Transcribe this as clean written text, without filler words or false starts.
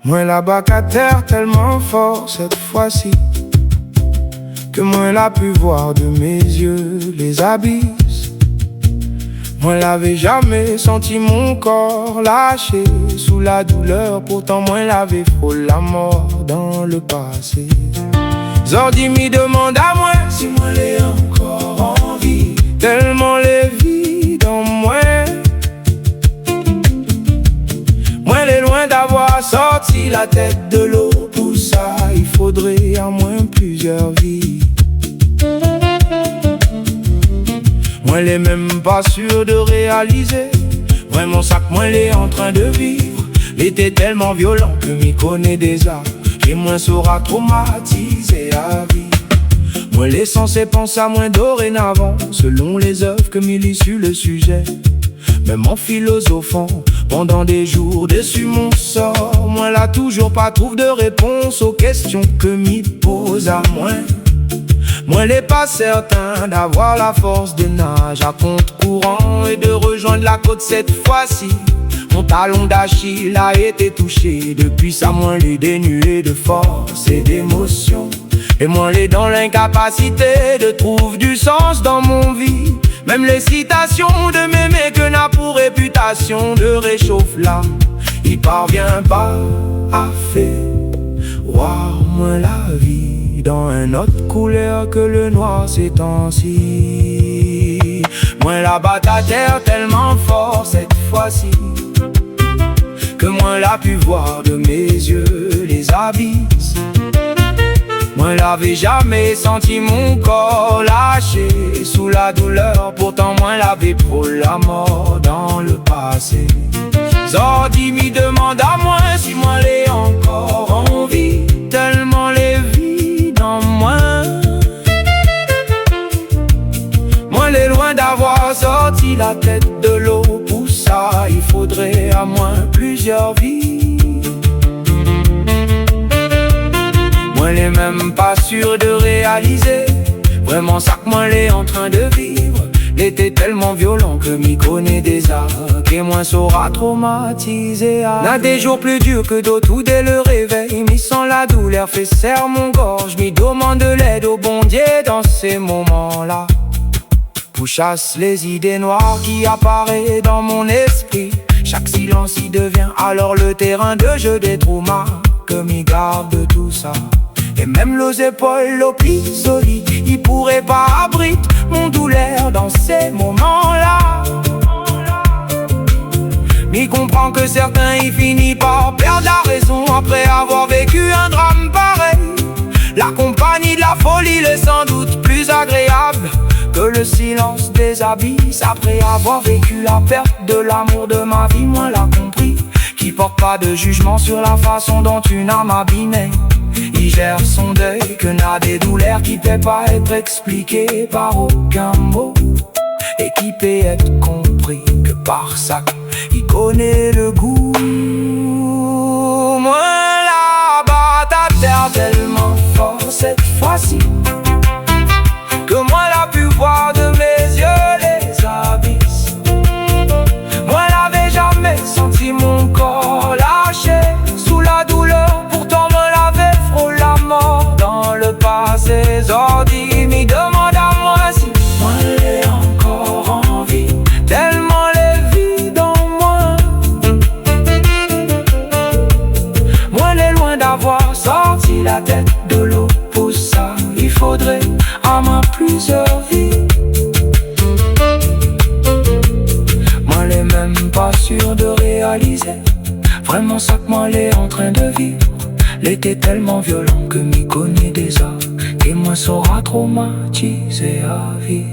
Moi la bac à terre tellement fort cette fois-ci que moi l'a pu voir de mes yeux les abysses. Moi l'avais jamais senti mon corps lâcher sous la douleur, pourtant moi l'avais frôlé la mort dans le passé. Zordi m'y demande à moi si moi l'ai encore en vie, tellement les vies dans moi. Moi l'ai loin d'avoir sorti la tête de l'eau, pour ça il faudrait à moins plusieurs vies. Moi l'ai même pas sûr de réaliser, moi mon sac moi l'ai en train de vivre. L'été tellement violent que m'y connaît déjà, et moins saura traumatiser à vie. Moi l'ai censé penser à moins dorénavant, selon les œuvres que m'y lit sur le sujet. Même en philosophant pendant des jours déçu mon sort, moi là toujours pas trouve de réponse aux questions que m'y pose à moi. Moi l'ai pas certain d'avoir la force de nage à contre-courant et de rejoindre la côte cette fois-ci. Mon talon d'Achille a été touché, depuis ça moi l'ai dénué de force et d'émotion. Et moi l'ai dans l'incapacité de trouver du sens dans mon vie. Même les citations de mémé que n'a pour réputation de réchauffe l'âme, il parvient pas à faire voir moins la vie dans une autre couleur que le noir ces temps-ci. Moi la batte à terre tellement fort cette fois-ci que moi l'a pu voir de mes yeux les abysses. Moi l'avais jamais senti mon corps lâcher sous la douleur, pourtant moi l'avais pour la mort dans le passé. Zordi m'y demande à moi si moi l'ai encore en vie, tellement les vies dans moi. Moi l'ai loin d'avoir sorti la tête de l'eau, pour ça il faudrait à moins plusieurs vies. Moi l'ai même pas sûr de réaliser, vraiment ça que moi l'ai en train de vivre. L'été tellement violent que m'y connaît déjà, et moins saura traumatiser à n'a des jours plus durs que d'autres où dès le réveil m'y sent la douleur fait serre mon gorge. M'y demande de l'aide au bon Dieu dans ces moments-là, pour chasse les idées noires qui apparaissent dans mon esprit. Chaque silence y devient alors le terrain de jeu des traumas que m'y garde tout ça. Et même les épaules au pli solide, il pourrait pas abriter mon douleur dans ces moments-là. M'y comprend que certains y finissent par perdre la raison après avoir vécu un drame pareil. La compagnie de la folie est sans doute plus agréable que le silence des abysses. Après avoir vécu la perte de l'amour de ma vie, moi l'a compris, qui porte pas de jugement sur la façon dont une âme abîmée il gère son deuil, que n'a des douleurs qui peut pas être expliquées par aucun mot, et qui peut être compris que par ça il connaît le goût. Moi la batte à terre tellement fort cette fois-ci que moi l'a pu voir de mes yeux les abysses. Moi l'avais jamais senti mon corps lâcher sous la douleur, pourtant moi l'avais frôlé la mort dans le passé. Zordi m'y demande à moi si moi l'ai encore en vie, tellement les vies dans moi. Moi l'ai loin d'avoir sorti la tête de l'eau, pour ça il faudrait à moins plusieurs vies. Moi l'ai même pas sûr de réaliser, vraiment ça que moi l'ai en train de vivre. L'été tellement violent que m'y connaît déjà, et moi saura traumatiser à vie.